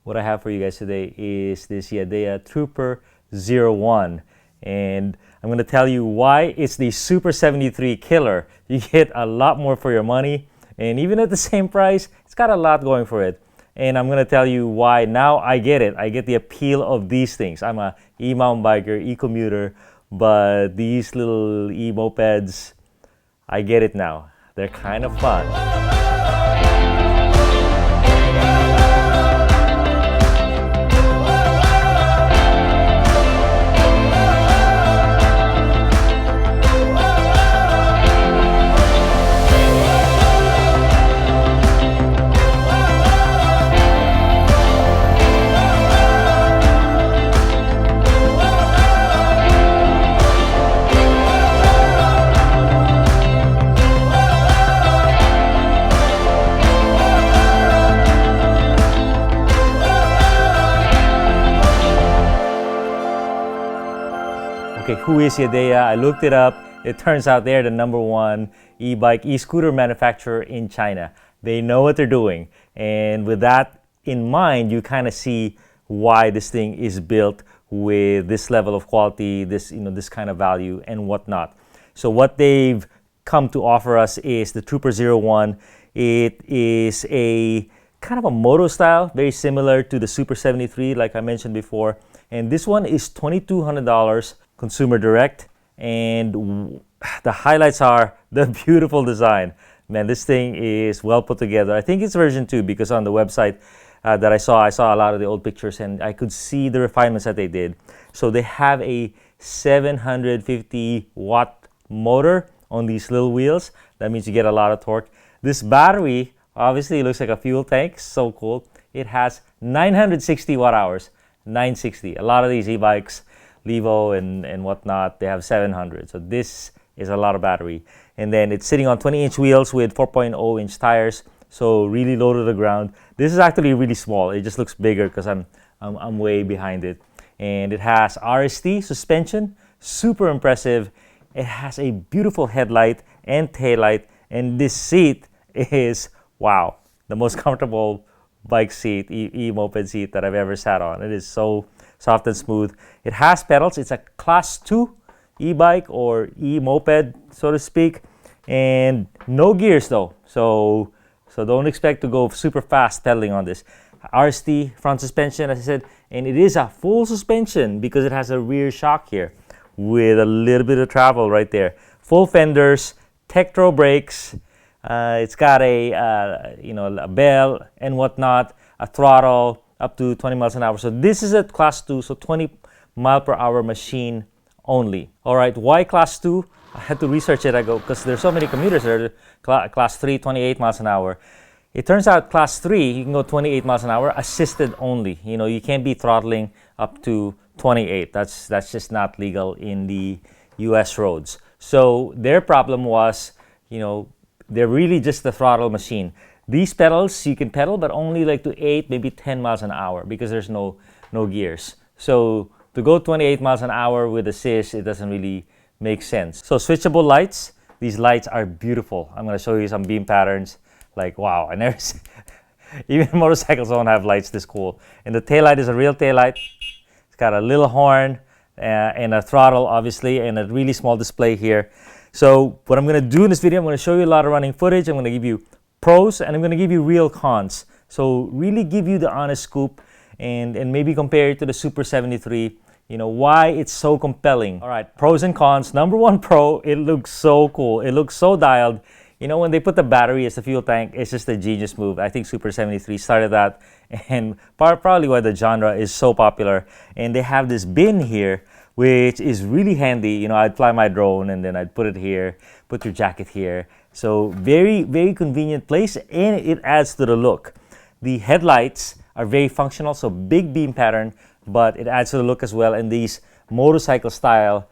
What I have for you guys today is this Yadea Trooper 01, and I'm going to tell you why it's the Super 73 killer. You get a lot more for your money, and even at the same price, it's got a lot going for it. And I'm going to tell you why now I get it. I get the appeal of these things. I'm a e-mountain biker, e-commuter, but these little e-mopeds, I get it now. They're kind of fun. Okay, who is Yadea? I looked it up. It turns out they're the #1 e-bike, e-scooter manufacturer in China. They know what they're doing. And with that in mind, you kind of see why this thing is built with this level of quality, this kind of value and whatnot. So what they've come to offer us is the Trooper 01. It is a kind of a moto style, very similar to the Super 73 like I mentioned before. And this one is $2,200 consumer direct, and the highlights are the beautiful design. Man, this thing is well put together. I think it's version 2 because on the website that I saw a lot of the old pictures and I could see the refinements that they did. So they have a 750 watt motor on these little wheels. That means you get a lot of torque. This battery obviously looks like a fuel tank. So cool. It has 960 watt hours. 960. A lot of these e-bikes, Levo and whatnot, they have 700. So this is a lot of battery. And then it's sitting on 20-inch wheels with 4.0-inch tires. So really low to the ground. This is actually really small. It just looks bigger because I'm way behind it. And it has RST suspension, super impressive. It has a beautiful headlight and taillight. And this seat is, wow, the most comfortable bike seat, e-moped seat that I've ever sat on. It is so soft and smooth. It has pedals. It's a class 2 e-bike or e-moped, so to speak. And no gears though. So don't expect to go super fast pedaling on this. RST front suspension, as I said, and it is a full suspension because it has a rear shock here with a little bit of travel right there. Full fenders, Tektro brakes. It's got a bell and whatnot, a throttle up to 20 miles an hour. So this is a class 2, so 20 mile per hour machine only. All right, why class 2? I had to research it. I go, because there's so many commuters there. Class 3, 28 miles an hour. It turns out class 3, you can go 28 miles an hour, assisted only. You can't be throttling up to 28. That's just not legal in the US roads. So their problem was, they're really just the throttle machine. These pedals, you can pedal, but only like to 8, maybe 10 miles an hour because there's no gears. So to go 28 miles an hour with assist, it doesn't really make sense. So switchable lights. These lights are beautiful. I'm going to show you some beam patterns. Like, wow, I never see, even motorcycles don't have lights this cool. And the taillight is a real taillight. It's got a little horn and a throttle, obviously, and a really small display here. So what I'm going to do in this video, I'm going to show you a lot of running footage. I'm going to give you pros and I'm going to give you real cons. So really give you the honest scoop and maybe compare it to the Super 73, why it's so compelling. All right, pros and cons. #1 pro, it looks so cool. It looks so dialed. When they put the battery as the fuel tank, it's just a genius move. I think Super 73 started that and probably why the genre is so popular. And they have this bin here, which is really handy. I'd fly my drone and then I'd put it here, put your jacket here. So very, very convenient place, and it adds to the look. The headlights are very functional, so big beam pattern, but it adds to the look as well. And these motorcycle style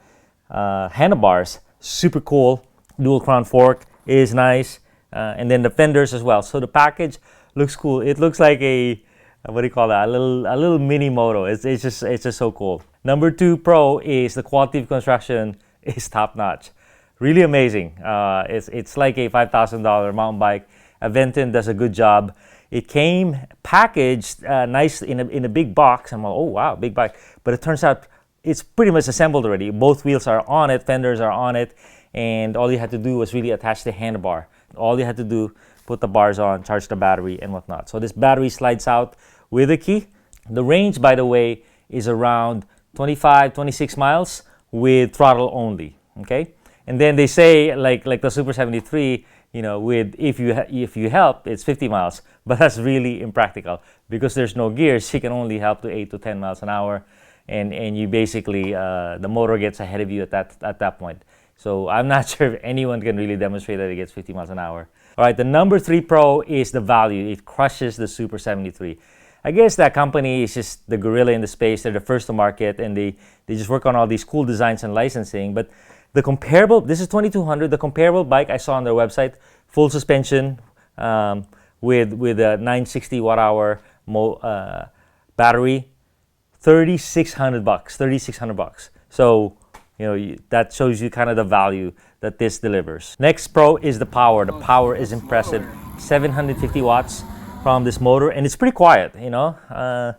handlebars, super cool. Dual crown fork is nice, and then the fenders as well. So the package looks cool. It looks like a what do you call that? A little mini moto. It's just so cool. #2 pro is the quality of construction is top notch. Really amazing. It's like a $5,000 mountain bike. Aventon does a good job. It came packaged nice in a big box. I'm like, oh wow, big bike. But it turns out it's pretty much assembled already. Both wheels are on it, fenders are on it, and all you had to do was really attach the handlebar. All you had to do, put the bars on, charge the battery and whatnot. So this battery slides out with a key. The range, by the way, is around 25, 26 miles with throttle only, okay? And then they say, like the Super 73, you know, with if you help, it's 50 miles, but that's really impractical because there's no gears. You can only help to 8 to 10 miles an hour, and you basically the motor gets ahead of you at that point. So I'm not sure if anyone can really demonstrate that it gets 50 miles an hour. All right, the number 3 Pro is the value. It crushes the Super 73. I guess that company is just the gorilla in the space. They're the first to market, and they just work on all these cool designs and licensing. But the comparable, this is 2200. The comparable bike I saw on their website, full suspension with a 960 watt-hour battery, $3,600. So, you know, that shows you kind of the value that this delivers. Next Pro is the power. The power is impressive. 750 watts from this motor, and it's pretty quiet, you know. I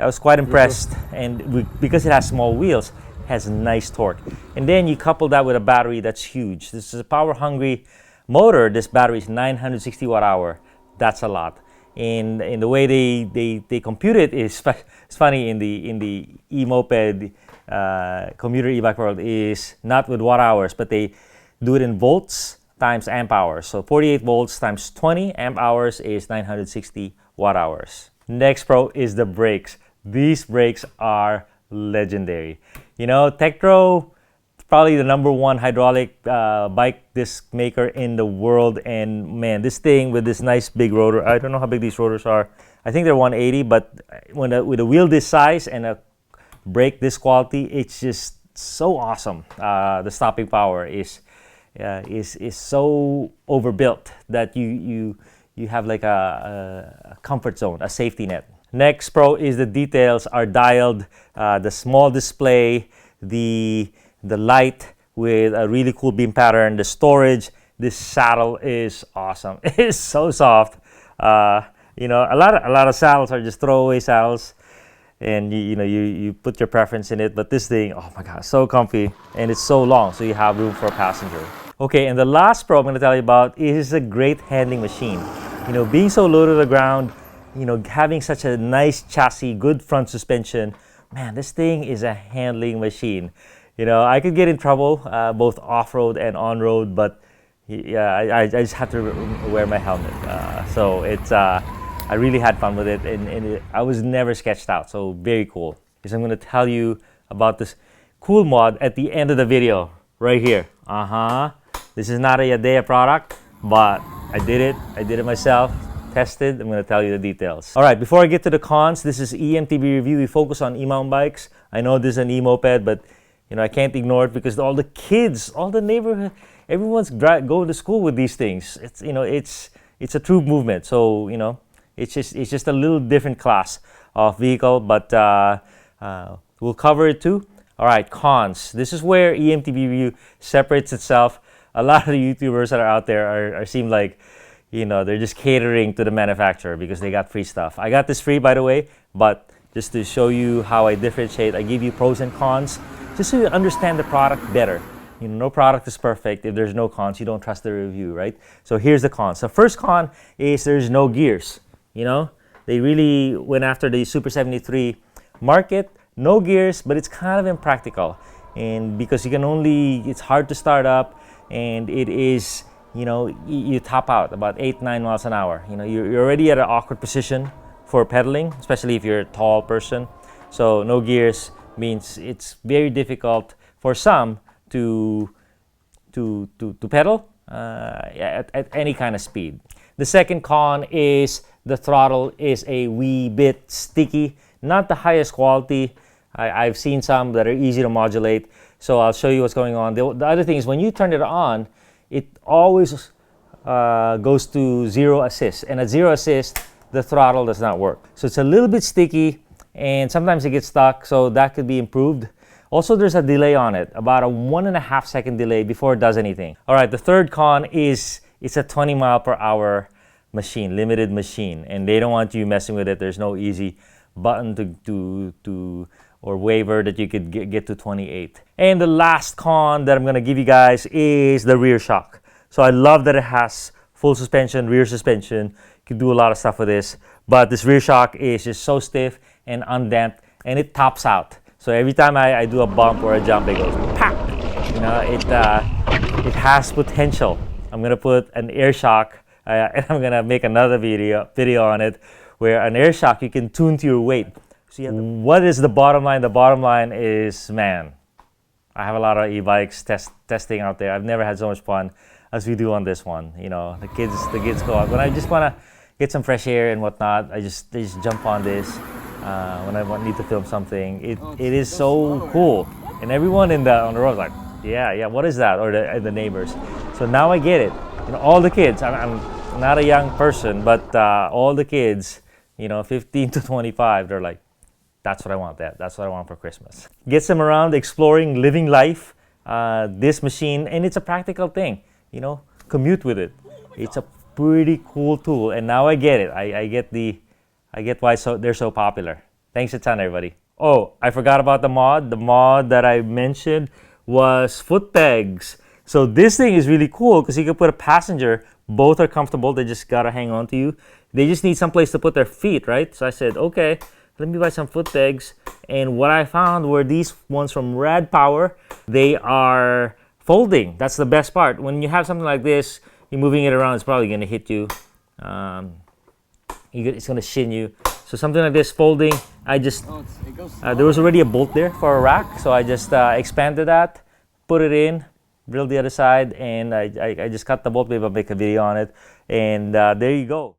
was quite impressed, and because it has small wheels, it has nice torque. And then you couple that with a battery that's huge. This is a power-hungry motor. This battery is 960 watt-hour. That's a lot. And the way they compute it is it's funny. In the e-moped commuter e-bike world is not with watt hours, but they do it in volts times amp hours. So 48 volts times 20 amp hours is 960 watt hours. Next Pro is the brakes. These brakes are legendary. You know, Tektro, probably the #1 hydraulic bike disc maker in the world, and man, this thing with this nice big rotor, I don't know how big these rotors are. I think they're 180, but with a wheel this size and a brake this quality, it's just so awesome. The stopping power is so overbuilt that you have like a comfort zone, a safety net. Next Pro is the details are dialed, the small display, the light with a really cool beam pattern, the storage. This saddle is awesome. It's so soft. You know, a lot of saddles are just throwaway saddles, and you put your preference in it. But this thing, oh my God, so comfy, and it's so long, so you have room for a passenger. Okay, and the last Pro I'm going to tell you about is a great handling machine. You know, being so low to the ground, you know, having such a nice chassis, good front suspension, man, this thing is a handling machine. You know, I could get in trouble both off-road and on-road, but yeah, I just have to wear my helmet. So it's I really had fun with it, and I was never sketched out. So very cool. Because I'm going to tell you about this cool mod at the end of the video, right here. This is not a Yadea product, but I did it. I did it myself. Tested. I'm going to tell you the details. All right, before I get to the cons, this is E-MTB review. We focus on e-mountain bikes. I know this is an e-moped, but you know, I can't ignore it because all the kids, all the neighborhood, everyone's going to school with these things. It's, you know, it's a true movement. So, you know, it's just a little different class of vehicle, but we'll cover it too. All right, cons. This is where E-MTB review separates itself. A lot of the YouTubers that are out there seem like, you know, they're just catering to the manufacturer because they got free stuff. I got this free, by the way, but just to show you how I differentiate, I give you pros and cons, just so you understand the product better. You know, no product is perfect. If there's no cons, you don't trust the review, right? So here's the cons. The first con is there's no gears. You know, they really went after the Super 73 market. No gears, but it's kind of impractical. And because it's hard to start up, and it is, you know, you top out about 8-9 miles an hour. You know, you're already at an awkward position for pedaling, especially if you're a tall person. So no gears means it's very difficult for some to pedal at any kind of speed. The second con is the throttle is a wee bit sticky, not the highest quality. I've seen some that are easy to modulate, so I'll show you what's going on. The other thing is when you turn it on, it always goes to 0 assist, and at 0 assist, the throttle does not work. So it's a little bit sticky, and sometimes it gets stuck, so that could be improved. Also, there's a delay on it, about a 1.5 second delay before it does anything. All right, the third con is it's a 20 mile per hour machine, limited machine, and they don't want you messing with it. There's no easy button to or waiver that you could get to 28. And the last con that I'm gonna give you guys is the rear shock. So I love that it has full suspension, rear suspension. You can do a lot of stuff with this, but this rear shock is just so stiff and undamped, and it tops out. So every time I do a bump or a jump, it goes pop. You know, it has potential. I'm gonna put an air shock, and I'm gonna make another video on it, where an air shock you can tune to your weight. So what is the bottom line? The bottom line is, man, I have a lot of e-bikes testing out there. I've never had so much fun as we do on this one. You know, the kids go out. When I just wanna get some fresh air and whatnot, they just jump on this. When I need to film something, it is so cool, and everyone on the road is like, yeah, what is that? Or the neighbors. So now I get it. You know, all the kids. I'm not a young person, but all the kids, you know, 15 to 25, they're like, that's what I want. That's what I want for Christmas. Gets them around exploring, living life. This machine, and it's a practical thing. You know, commute with it. It's a pretty cool tool, and now I get it. I get why they're so popular. Thanks a ton, everybody. Oh, I forgot about the mod. The mod that I mentioned was foot pegs. So this thing is really cool because you can put a passenger. Both are comfortable. They just gotta hang on to you. They just need some place to put their feet, right? So I said, okay, let me buy some foot pegs. And what I found were these ones from Rad Power. They are folding. That's the best part. When you have something like this, you're moving it around, it's probably gonna hit you. It's gonna shin you. So something like this folding, I just there was already a bolt there for a rack, so I just expanded that, put it in, drilled the other side, and I just cut the bolt. Maybe I'll make a video on it, and there you go.